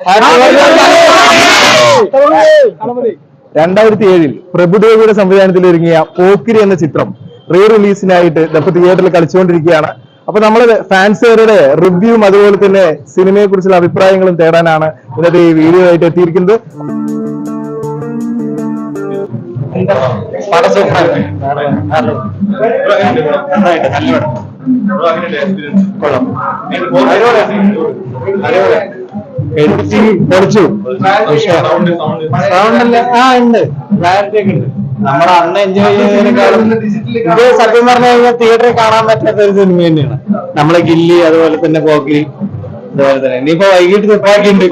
2007 പ്രഭുദേവിയുടെ സംവിധാനത്തിൽ ഒരുങ്ങിയ പോക്കിരി എന്ന ചിത്രം റീ റിലീസിനായിട്ട് ഇപ്പൊ തിയേറ്ററിൽ കളിച്ചുകൊണ്ടിരിക്കുകയാണ്. അപ്പൊ നമ്മള് ഫാൻസുകാരുടെ റിവ്യൂവും അതുപോലെ തന്നെ സിനിമയെ കുറിച്ചുള്ള അഭിപ്രായങ്ങളും തേടാനാണ് ഇന്നത്തെ ഈ വീഡിയോ ആയിട്ട് എത്തിയിരിക്കുന്നത്. നമ്മുടെ അന്ന് എൻജോയ് ചെയ്യുന്നതിനേക്കാളും ഇത് സത്യം പറഞ്ഞു കഴിഞ്ഞാൽ തിയേറ്ററിൽ കാണാൻ പറ്റാത്ത ഒരു സിനിമ തന്നെയാണ്. നമ്മളെ ഗില്ലി അതുപോലെ തന്നെ പോക്കിരി അതുപോലെ തന്നെ ഇനിയിപ്പോ വൈകിട്ട് തുപ്പാക്കി ഉണ്ട്.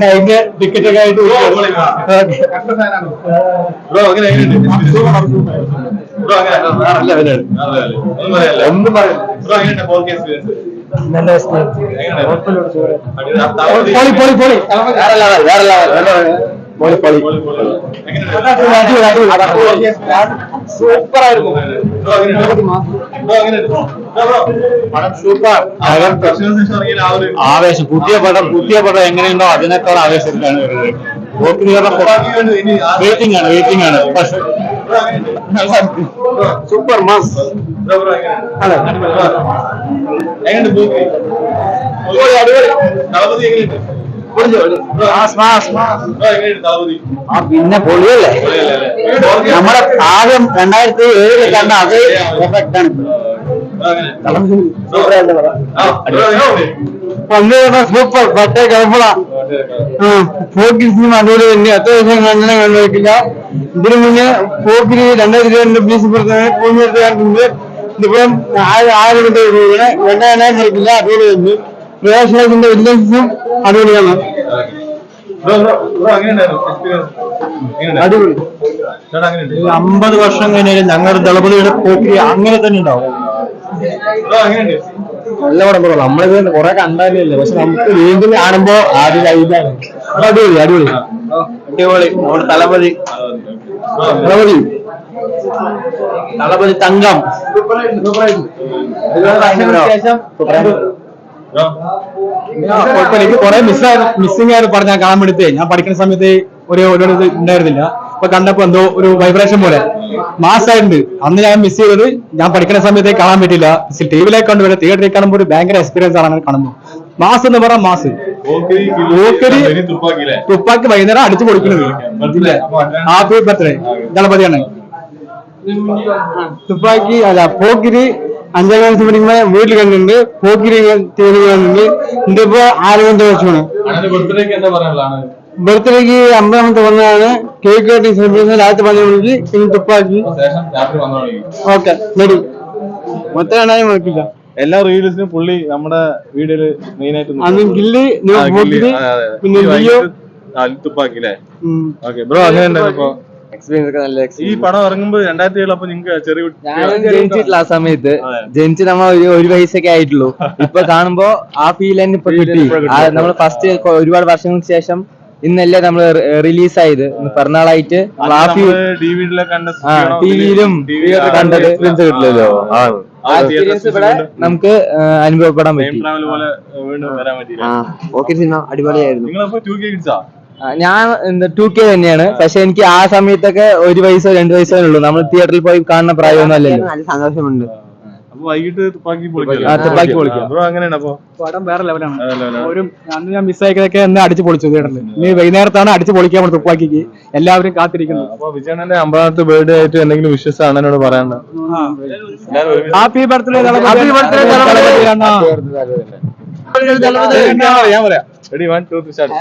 അതിന്റെ ടിക്കറ്റ് ഒക്കെ ആയിട്ട് ഒന്നും സൂപ്പർ ആയിരുന്നു. ആവേശം പുതിയ പടം എങ്ങനെയുണ്ടോ അതിനേക്കാൾ ആവേശത്തിലാണ് വരുന്നത്. വെയിറ്റിംഗ് ആണ് സൂപ്പർ മാസ്. പിന്നെ പൊളിയല്ലേ നമ്മുടെ ആദ്യം 2007 കണ്ട അതേ എഫക്റ്റ് ആണ്. സൂപ്പർ പട്ടേ കിഴപ്പള ഫോക്കിസിനും അതുപോലെ തന്നെ അത്യാവശ്യം കണ്ണനെ കണ്ടുവെക്കില്ല. ഇതിനു മുന്നേ ഫോക്കിന് 2002 പീസ് കണ്ടിട്ടുണ്ട്. ഇതിപ്പം 1000 വെണ്ണ നിൽക്കില്ല. അതുപോലെ തന്നെ പ്രേക്ഷകത്തിന്റെ വില്യൻസും അടിപൊളിയാണ്. അടിപൊളി. 50 വർഷം കഴിഞ്ഞാൽ ഞങ്ങളുടെ ദളപതിയുടെ പോക്കി അങ്ങനെ തന്നെ ഉണ്ടാവും. നല്ല പടം പറയാം. നമ്മളിത് കുറെ കണ്ടാലേ പക്ഷെ നമുക്ക് വീണ്ടും കാണുമ്പോ ആദ്യം ഇതാണ്. അടിപൊളി നമ്മുടെ തളപതി തങ്കം. എനിക്ക് കുറെ മിസ്സിംഗ് ആയിട്ട് പറഞ്ഞാൽ കാണാൻ വേണ്ടിട്ട് ഞാൻ പഠിക്കുന്ന സമയത്ത് ഒരു ഉണ്ടായിരുന്നില്ല. അപ്പൊ കണ്ടപ്പോ എന്തോ ഒരു വൈബ്രേഷൻ പോലെ മാസമായിട്ടുണ്ട്. അന്ന് ഞാൻ മിസ് ചെയ്തത് ഞാൻ പഠിക്കുന്ന സമയത്ത് കാണാൻ പറ്റില്ല. ടിവിയിലേക്ക് കണ്ടുവരെ തിയേറ്ററിൽ കാണുമ്പോൾ ഒരു ഭയങ്കര എക്സ്പീരിയൻസ് ആണ് അങ്ങനെ കാണുമ്പോൾ. മാസ് എന്ന് പറയാം മാസ്. തുപ്പാക്കി വൈകുന്നേരം അടിച്ചു പൊളിക്കുന്നത്. ഹാപ്പി ബർത്ത്ഡേ ദളപതിയാണ്. തുപ്പാക്കി അല്ല പോക്കിരി 5ാം ക്ലാസ് പഠിക്കുമ്പോ വീട്ടിൽ കണ്ടിട്ടുണ്ട്. പോക്കിരി കണ്ടിട്ടുണ്ട്. ഇതിപ്പോ 6 വർഷമാണ്. ബർത്ത്ഡേക്ക് 50ാമത്തെ വന്നതാണ്. കേക്ക് കട്ടിങ് സെലിബ്രേഷൻ രാത്രി 12 മണിക്ക്. പിന്നെ തുപ്പാക്കി ഓക്കെ റെഡി. മൊത്തം കാണാനും നോക്കില്ല. എല്ലാ റീൽസിനും പുള്ളി നമ്മുടെ വീഡിയോയില് മെയിൻ ആയിട്ട് അന്ന് ഗില്ലി പിന്നെ തുപ്പാക്കി അല്ലേ. ഓക്കെ ബ്രോ അങ്ങനെ ഉണ്ടായിരുന്നു. എക്സ്പീരിയൻസ് ഒക്കെ നല്ല. ഈ പടം ഇറങ്ങുമ്പോ 2007 അപ്പൊ നിങ്ങൾക്ക് ചെറിയ ജനിച്ചിട്ടില്ല. ആ സമയത്ത് ജനിച്ച് നമ്മ ഒരു വയസ്സൊക്കെ ആയിട്ടുള്ളൂ. ഇപ്പൊ കാണുമ്പോ ആ ഫീൽ തന്നെ ഇപ്പൊ കിട്ടി. നമ്മൾ ഫസ്റ്റ് ഒരുപാട് വർഷങ്ങൾക്ക് ശേഷം ഇന്നല്ലേ നമ്മള് റിലീസായത്. പിറന്നാളായിട്ട് ടിവിയിലും കണ്ടത് കിട്ടില്ലല്ലോ. ഇവിടെ നമുക്ക് അനുഭവപ്പെടാൻ പറ്റി. ഓക്കെ സിനിമ അടിപൊളിയായിരുന്നു. ഞാൻ 2K തന്നെയാണ്. പക്ഷെ എനിക്ക് ആ സമയത്തൊക്കെ 1 വയസ്സോ 2 വയസ്സോ ഉള്ളൂ. നമ്മൾ തിയേറ്ററിൽ പോയി കാണുന്ന പ്രായമൊന്നും അല്ലല്ലോ. നല്ല സന്തോഷമുണ്ട്. വൈകിട്ട് തുപ്പാക്കി പൊളിക്കാം. പടം വേറെ ലെവലാണ്. അന്ന് ഞാൻ മിസ്സാക്കിയതൊക്കെ എന്നെ അടിച്ചു പൊളിച്ചു തിയേറ്ററിൽ. ഇനി വൈകുന്നേരത്താണ് അടിച്ചു പൊളിക്കാൻ തുപ്പാക്കിക്ക് എല്ലാവരും കാത്തിരിക്കുന്നു. അപ്പൊ വിജയണ്ണന്റെ 50ാമത്തെ ബർത്ത്ഡേ ആയിട്ട് എന്തെങ്കിലും വിശ്വസം അണ്ണനോട് പറയാനുണ്ടോ? Happy birthday. ഞാൻ പറയാം. Ready 1 2 3 start.